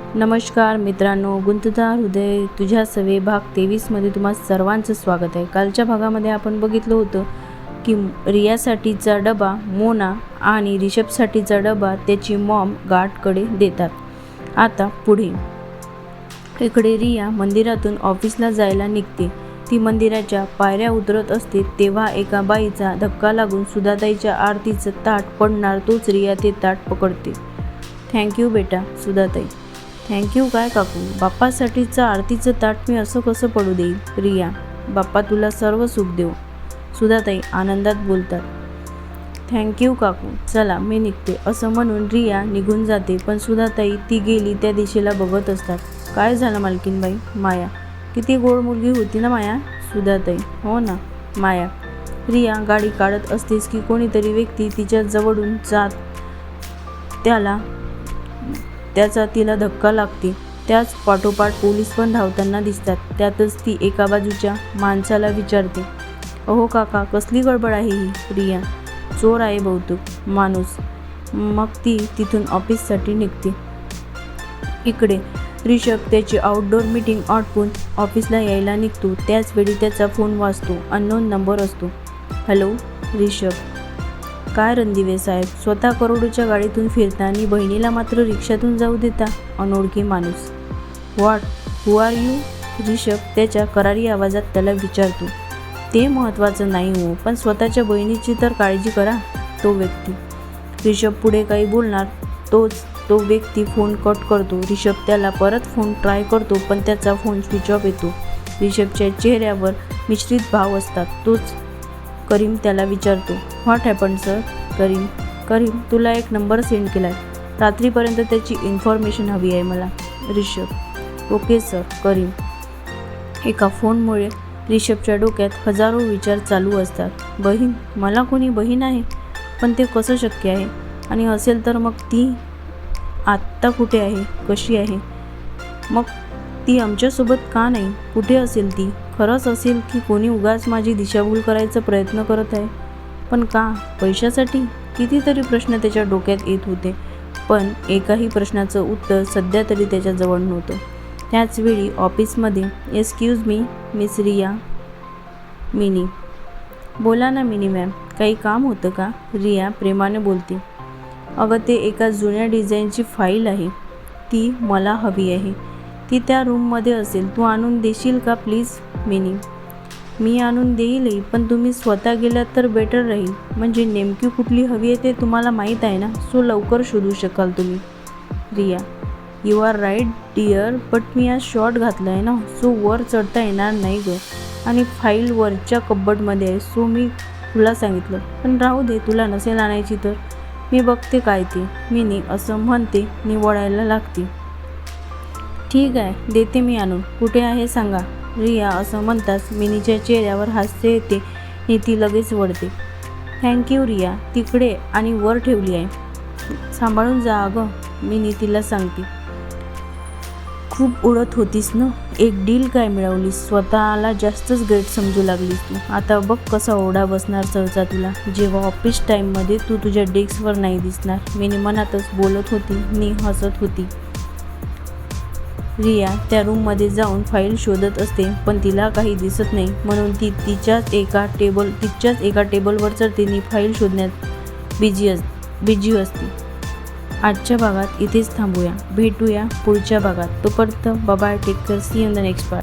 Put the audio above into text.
नमस्कार मित्रांनो, गुंतदार हृदय तुझ्या सवे भाग 23मध्ये तुम्हा सर्वांचं स्वागत आहे. कालच्या भागामध्ये आपण बघितलं होतं की रियासाठीचा डबा मोना आणि रिषभसाठीचा डबा त्याची मॉम गार्डकडे देतात. आता पुढे इकडे रिया मंदिरातून ऑफिसला जायला निघते. ती मंदिराच्या पायऱ्या उतरत असते तेव्हा एका बाईचा धक्का लागून सुधाताईच्या आरतीचं ताट पडणार. तोच रिया ते ताट पकडते. थँक्यू बेटा सुधाताई. थँक्यू काय काकू, बाप्पासाठीचं आरतीचं ताट मी असं कसं पडू देईल. रिया, बाप्पा तुला सर्व सुख देऊ. सुधाताई आनंदात बोलतात. थँक्यू काकू, चला मी निघते असं म्हणून रिया निघून जाते. पण सुधाताई ती गेली त्या दिशेला बघत असतात. काय झालं मालकीनबाई. माया, किती गोड मुलगी होती ना माया. सुधाताई, हो ना माया. रिया गाडी काढत असतेच की कोणीतरी व्यक्ती तिच्या जवळून जात त्याचा तिला धक्का लागते. त्याच पाठोपाठ पोलीस पण धावताना दिसतात. त्यातच ती एका बाजूच्या माणसाला विचारते, अहो काका, कसली गडबड आहे ही. रिया, चोर आहे बहुतेक माणूस. मग ती तिथून ऑफिससाठी निघते. इकडे रिषभ त्याची आउटडोर मीटिंग आटपून ऑफिसला यायला निघतो. त्याच वेळी त्याचा फोन वाजतो. अननोन नंबर असतो. हॅलो रिषभ. काय रणदिवे साहेब, स्वतः करोडोच्या गाडीतून फिरता आणि बहिणीला मात्र रिक्षातून जाऊ देता. अनोळखी माणूस. What, who are you. Rishabh त्याच्या करारी आवाजात त्याला विचारतो. ते महत्त्वाचं नाही हो, पण स्वतःच्या बहिणीची तर काळजी करा. तो व्यक्ती. रिषभ पुढे काही बोलणार तो व्यक्ती फोन कट करतो. रिषभ त्याला परत फोन ट्राय करतो पण त्याचा फोन स्विच ऑफ येतो. रिषभच्या चेहऱ्यावर मिश्रित भाव असतात. तोच करीम त्याला विचारतो. What happen sir. करीम, तुला एक नंबर सेंड केला आहे. रात्रीपर्यंत त्याची इन्फॉर्मेशन हवी आहे मला. Rishabh, okay sir. करीम. एका फोनमुळे रिषभच्या डोक्यात हजारो विचार चालू असतात. बहीण, मला कोणी बहीण आहे, पण ते कसं शक्य आहे. आणि असेल तर मग ती आत्ता कुठे आहे, कशी आहे. मग ती आमच्यासोबत का नाही. कुठे असेल ती. खरंच असेल की कोणी उगाच माझी दिशाभूल करायचा प्रयत्न करत आहे. पण का. पैशासाठी. कितीतरी प्रश्न त्याच्या डोक्यात येत होते पण एकाही प्रश्नाचं उत्तर सध्या तरी त्याच्याजवळ नव्हतं. त्याचवेळी ऑफिसमध्ये. Excuse me miss Riya. Mini. बोला ना मिनी मॅम, काही काम होतं का. रिया प्रेमाने बोलते. अगं ते एका जुन्या डिझाईनची फाईल आहे, ती मला हवी आहे. ती त्या रूममध्ये असेल, तू आणून देशील का प्लीज. मिनी. मी आणून देईलही, पण तुम्ही स्वतः गेलात तर बेटर राहील. म्हणजे नेमकी कुठली हवी आहे ते तुम्हाला माहीत आहे ना, सो लवकर शोधू शकाल तुम्ही. Riya. You are right dear, but मी आज शॉर्ट घातलं आहे ना, सो वर चढता येणार नाही गं. आणि फाईल वरच्या कबर्डमध्ये आहे, सो मी तुला सांगितलं. पण राहू दे, तुला नसेल आणायची तर मी बघते काय ते. मिनी असं म्हणते निवडायला लागते. ठीक आहे, देते मी आणून. कुठे आहे सांगा. रिया असं म्हणताच मिनीच्या चेहऱ्यावर हास्य येते आणि ती लगेच वळते. थँक्यू रिया, तिकडे आणि वर ठेवली आहे, सांभाळून जा अगं. मिनी तिला सांगते. खूप उडत होतीस ना, एक डील काय मिळवलीस. स्वतःला जास्तच ग्रेट समजू लागलीस तू. आता बघ कसा ओढा बसणार सरचा तुला, जेव्हा ऑफिस टाईममध्ये तू तुझ्या डेस्कवर नाही दिसणार. मिनी मनातच बोलत होती आणि हसत होती. रिया त्या रूममध्ये जाऊन फाईल शोधत असते पण तिला काही दिसत नाही म्हणून ती तिच्याच एका टेबलवर चढते आणि फाईल शोधण्यात बिझी असते. आजच्या भागात इथेच थांबूया. भेटूया पुढच्या भागात. तोपर्यंत bye, take care. See in the next part.